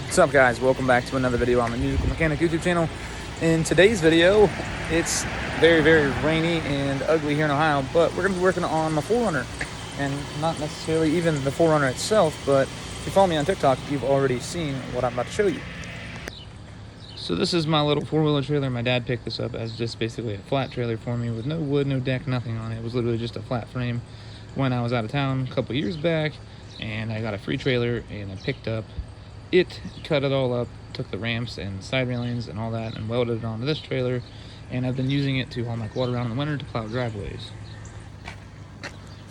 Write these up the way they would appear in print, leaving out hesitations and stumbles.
What's up, guys? Welcome back to another video on the Musical Mechanic YouTube channel. In today's video, it's very, very rainy and ugly here in Ohio, but we're going to be working on my 4Runner, and not necessarily even the 4Runner itself, but if you follow me on TikTok, you've already seen what I'm about to show you. So this is my little 4-wheeler trailer. My dad picked this up as just basically a flat trailer for me with no wood, no deck, nothing on it. It was literally just a flat frame when I was out of town a couple years back, and I got a free trailer and I picked up it, cut it all up, took the ramps and side railings and all that and welded it onto this trailer, and I've been using it to haul my quad around in the winter to plow driveways.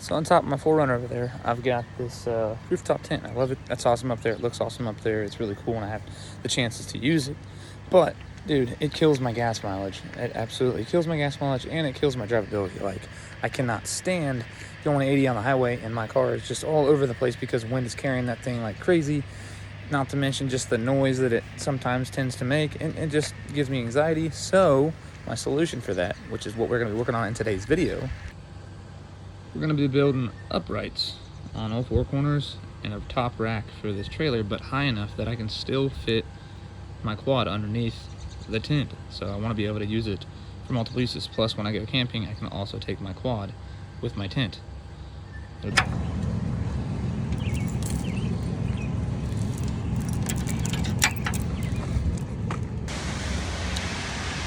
So on top of my 4Runner over there, I've got this rooftop tent. I love it. That's awesome up there. It looks awesome up there. It's really cool when I have the chances to use it. But, dude, it kills my gas mileage. It absolutely kills my gas mileage, and it kills my drivability. Like, I cannot stand going 80 on the highway, and my car is just all over the place because wind is carrying that thing like crazy. Not to mention just the noise that it sometimes tends to make, and it just gives me anxiety. So my solution for that, which is what we're going to be working on in today's video, we're going to be building uprights on all four corners and a top rack for this trailer, but high enough that I can still fit my quad underneath the tent. So I want to be able to use it for multiple uses. Plus, when I go camping, I can also take my quad with my tent.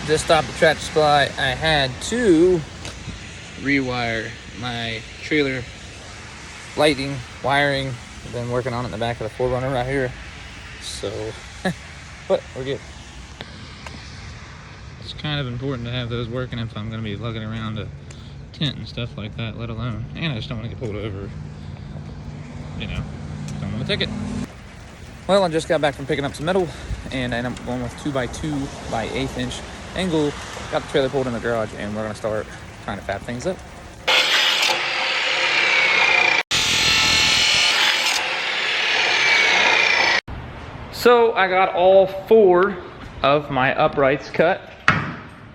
Just stopped at Tractor Supply. I had to rewire my trailer lighting, wiring. I've been working on it in the back of the 4Runner right here. So, but we're good. It's kind of important to have those working if I'm going to be lugging around a tent and stuff like that, let alone. And I just don't want to get pulled over. You know, don't want a ticket. Well, I just got back from picking up some metal, and I'm going with 2x2 by 1/8 inch angle. Got the trailer pulled in the garage, and we're gonna start trying to fab things up. So I got all 4 of my uprights cut.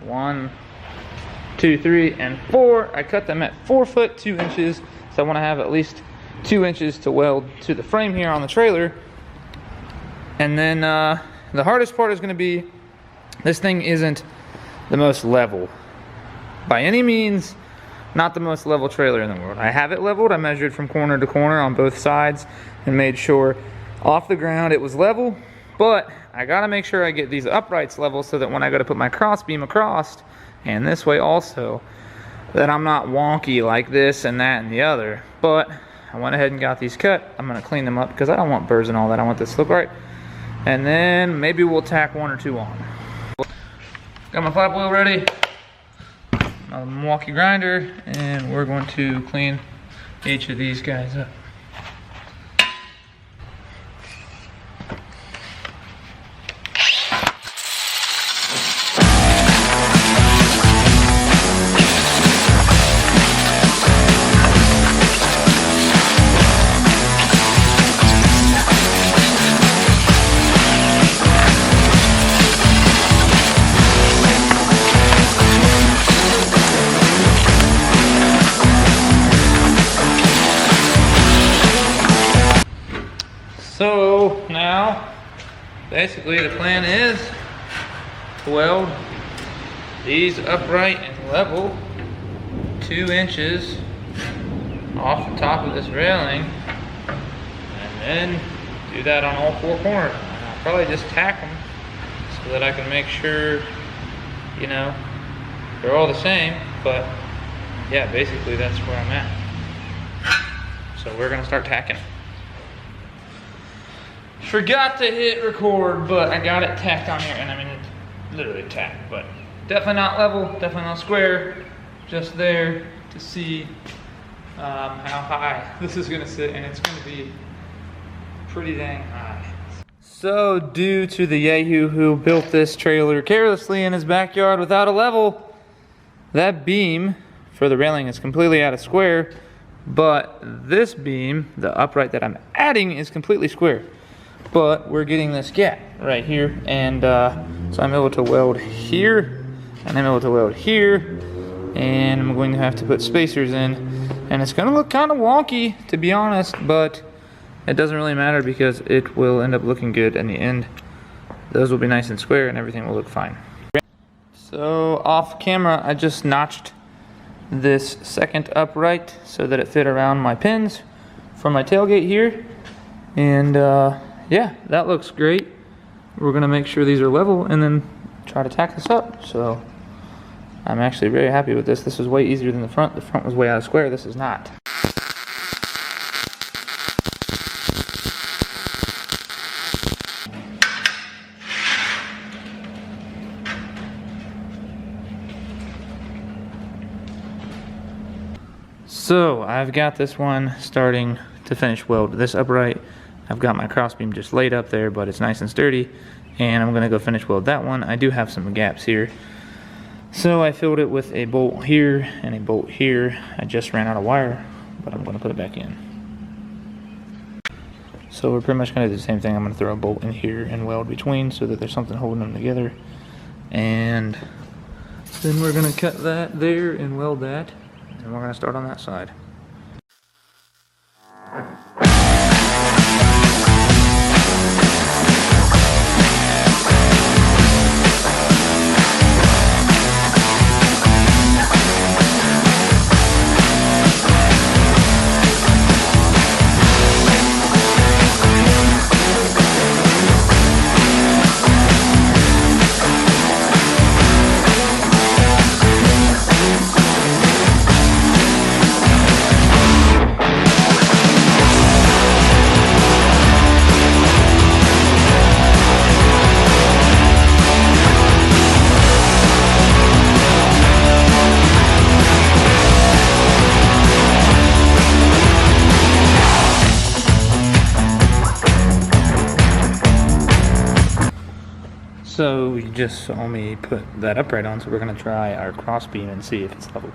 1, 2, 3, and 4. I cut them at 4 foot 2 inches. So I want to have at least 2 inches to weld to the frame here on the trailer. And then the hardest part is going to be, this thing isn't the most level. By any means, not the most level trailer in the world. I have it leveled. I measured from corner to corner on both sides and made sure off the ground it was level. But I got to make sure I get these uprights level so that when I go to put my cross beam across, and this way also, that I'm not wonky like this and that and the other. But I went ahead and got these cut. I'm going to clean them up because I don't want burrs and all that. I want this to look right. And then maybe we'll tack 1 or 2 on. Got my flap wheel ready, my Milwaukee grinder, and we're going to clean each of these guys up. So now, basically the plan is to weld these upright and level 2 inches off the top of this railing, and then do that on all 4 corners. And I'll probably just tack them so that I can make sure, you know, they're all the same. But yeah, basically that's where I'm at. So we're gonna start tacking. Forgot to hit record, but I got it tacked on here, and I mean, it's literally tacked, but definitely not level, definitely not square, just there to see how high this is gonna sit, and it's gonna be pretty dang high. So due to the yahoo who built this trailer carelessly in his backyard without a level, that beam for the railing is completely out of square, but this beam, the upright that I'm adding, is completely square. But we're getting this gap right here, and so I'm able to weld here, and I'm able to weld here, and I'm going to have to put spacers in, and it's going to look kind of wonky, to be honest, but it doesn't really matter because it will end up looking good in the end. Those will be nice and square and everything will look fine. So off camera, I just notched this second upright so that it fit around my pins from my tailgate here. And yeah, that looks great. We're gonna make sure these are level and then try to tack this up. So I'm actually very happy with this. This is way easier than the front. The front was way out of square. This is not. So I've got this one starting to finish weld this upright. I've got my crossbeam just laid up there, but it's nice and sturdy, and I'm gonna go finish weld that one. I do have some gaps here, so I filled it with a bolt here and a bolt here. I just ran out of wire, but I'm gonna put it back in. So we're pretty much gonna do the same thing. I'm gonna throw a bolt in here and weld between so that there's something holding them together, and then we're gonna cut that there and weld that. And we're going to start on that side. So you just saw me put that upright on, so we're going to try our crossbeam and see if it's level.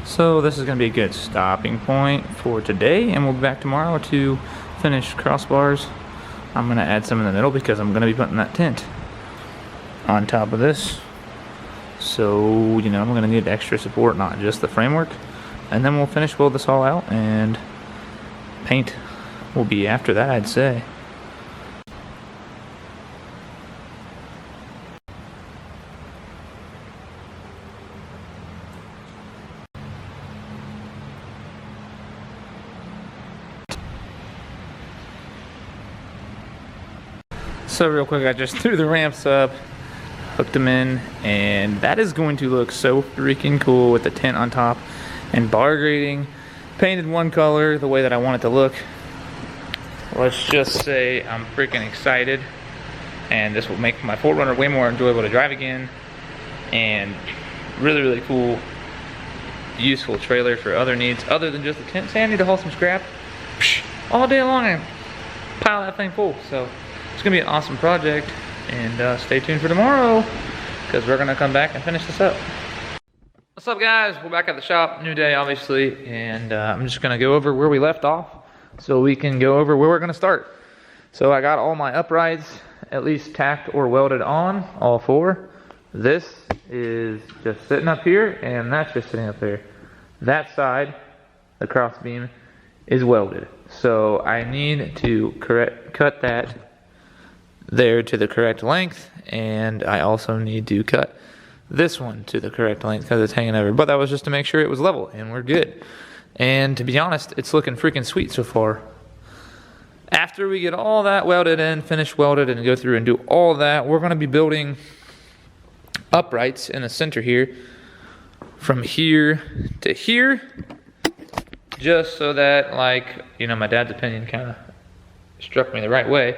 So this is going to be a good stopping point for today, and we'll be back tomorrow to finish crossbars. I'm going to add some in the middle because I'm going to be putting that tent on top of this. So, you know, I'm going to need extra support, not just the framework. And then we'll finish weld this all out, and paint will be after that, I'd say. So real quick, I just threw the ramps up, hooked them in, and that is going to look so freaking cool with the tent on top and bar grading. Painted one color the way that I want it to look. Let's just say I'm freaking excited, and this will make my 4Runner way more enjoyable to drive again, and really cool, useful trailer for other needs other than just the tent. Say I need to haul some scrap all day long and pile that thing full. So it's gonna be an awesome project, and stay tuned for tomorrow because we're gonna come back and finish this up. What's up, guys? We're back at the shop, new day obviously, and I'm just gonna go over where we left off so we can go over where we're gonna start. So I got all my uprights at least tacked or welded on, all four. This is just sitting up here, and that's just sitting up there. That side, the cross beam, is welded. So I need to cut that there to the correct length, and I also need to cut this one to the correct length because it's hanging over. But that was just to make sure it was level, and we're good. And to be honest, it's looking freaking sweet so far. After we get all that welded in, finish welded, and go through and do all that, we're going to be building uprights in the center here, from here to here, just so that, like, you know, my dad's opinion kind of struck me the right way.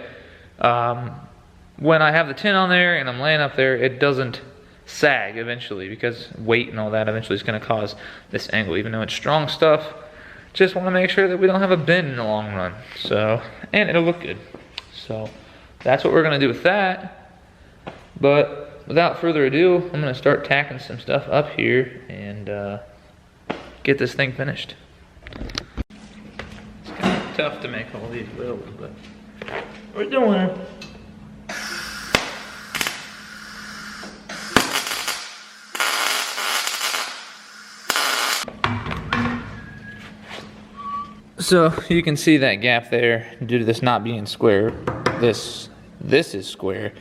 When I have the tin on there and I'm laying up there, it doesn't sag eventually, because weight and all that eventually is going to cause this angle, even though it's strong stuff. Just want to make sure that we don't have a bend in the long run. So, and it'll look good. So that's what we're going to do with that. But without further ado, I'm going to start tacking some stuff up here and get this thing finished. It's kind of tough to make all these welds, but we're doing it. So you can see that gap there due to this not being square. This is square.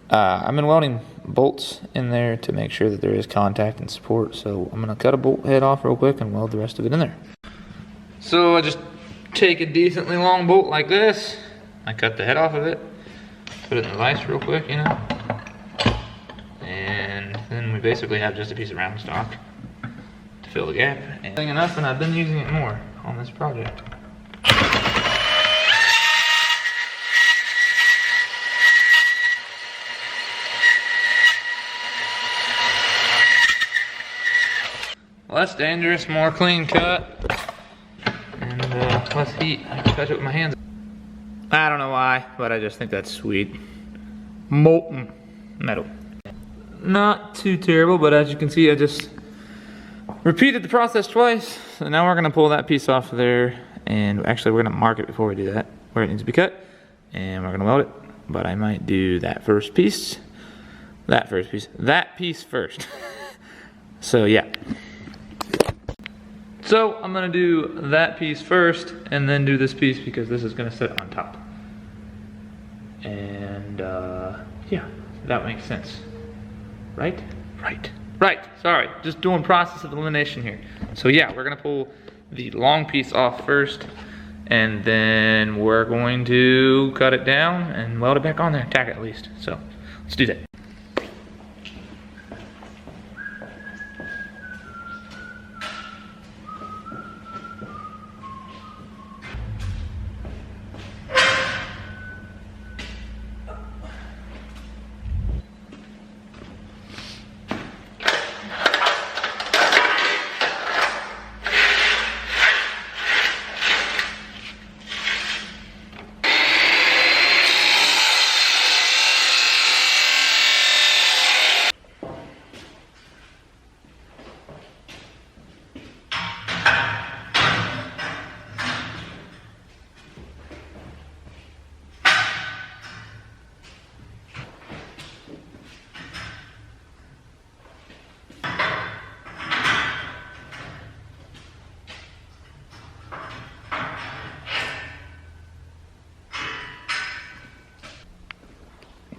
I've been welding bolts in there to make sure that there is contact and support. So I'm gonna cut a bolt head off real quick and weld the rest of it in there. So I just take a decently long bolt like this. I cut the head off of it, put it in the vise real quick, you know. And then we basically have just a piece of round stock to fill the gap. And enough, and I've been using it more on this project. Less dangerous, more clean cut, and less heat. I can touch it with my hands. I don't know why, but I just think that's sweet. Molten metal. Not too terrible, but as you can see, I just repeated the process twice. So now we're gonna pull that piece off of there, and actually we're gonna mark it before we do that, where it needs to be cut, and we're gonna weld it. But I might do that piece first. So yeah. So I'm gonna do that piece first and then do this piece because this is gonna sit on top. And yeah, that makes sense. Right? Right, sorry, just doing process of elimination here. So yeah, we're gonna pull the long piece off first and then we're going to cut it down and weld it back on there, tack it at least. So let's do that.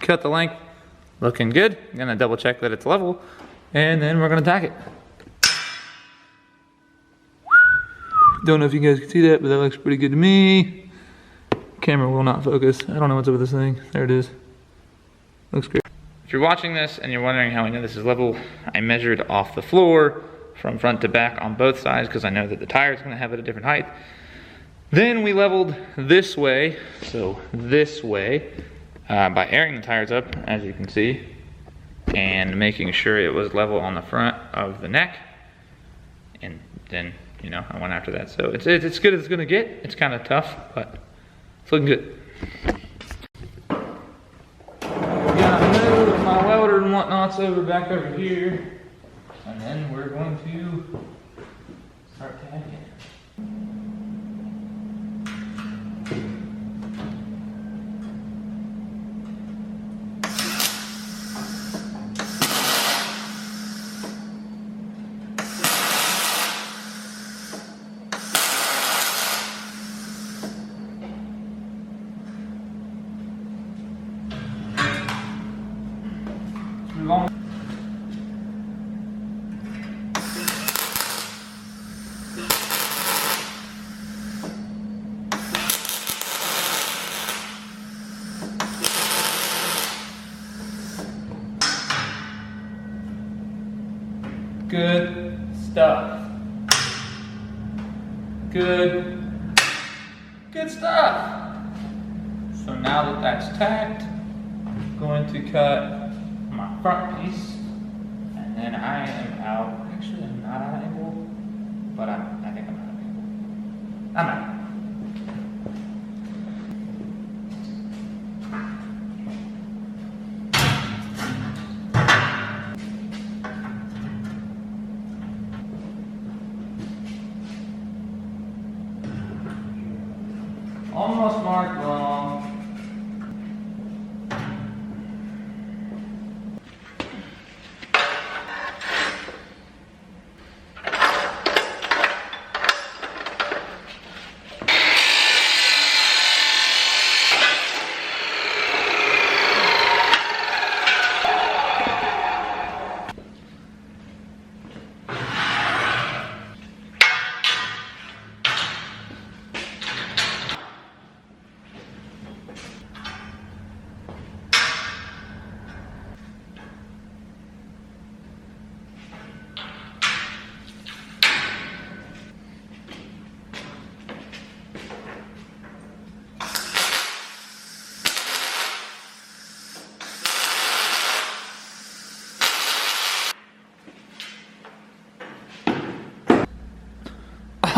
Cut the length, looking good. I'm gonna double check that it's level, and then we're gonna tack it. Don't know if you guys can see that, but that looks pretty good to me. Camera will not focus. I don't know what's up with this thing. There it is. Looks great. If you're watching this and you're wondering how I know this is level, I measured off the floor from front to back on both sides because I know that the tire is gonna have it a different height. Then we leveled this way, so this way, by airing the tires up, as you can see, and making sure it was level on the front of the neck. And then, you know, I went after that. So it's good as it's gonna get. It's kind of tough, but it's looking good. Gotta move my welder and whatnots back over here, and then we're going to start tagging. Long. Good stuff. Good stuff. So now that that's tacked, I'm going to cut my front piece, and then I am out. Actually, I'm not out of angle, but I think I'm out of angle. I'm out. Almost marked wrong.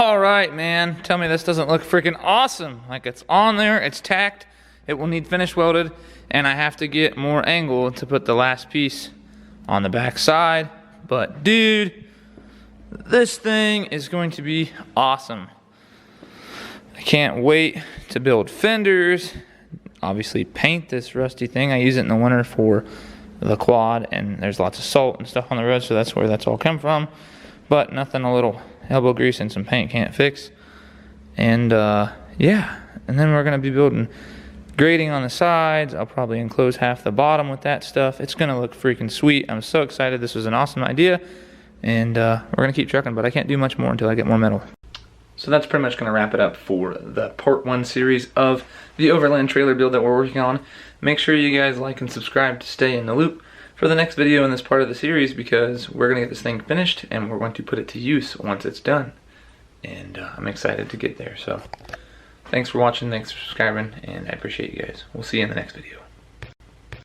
All right, man. Tell me this doesn't look freaking awesome. Like, it's on there, it's tacked, it will need finish welded, and I have to get more angle to put the last piece on the back side. But dude, this thing is going to be awesome. I can't wait to build fenders, obviously paint this rusty thing. I use it in the winter for the quad, and there's lots of salt and stuff on the road, so that's where that's all come from. But nothing a little elbow grease and some paint can't fix. And yeah, and then we're gonna be building grading on the sides. I'll probably enclose half the bottom with that stuff. It's gonna look freaking sweet. I'm so excited. This was an awesome idea, and we're gonna keep trucking, but I can't do much more until I get more metal. So that's pretty much gonna wrap it up for the part 1 series of the Overland trailer build that we're working on. Make sure you guys like and subscribe to stay in the loop for the next video in this part of the series, because we're gonna get this thing finished and we're going to put it to use once it's done. And I'm excited to get there. So thanks for watching, thanks for subscribing, and I appreciate you guys. We'll see you in the next video.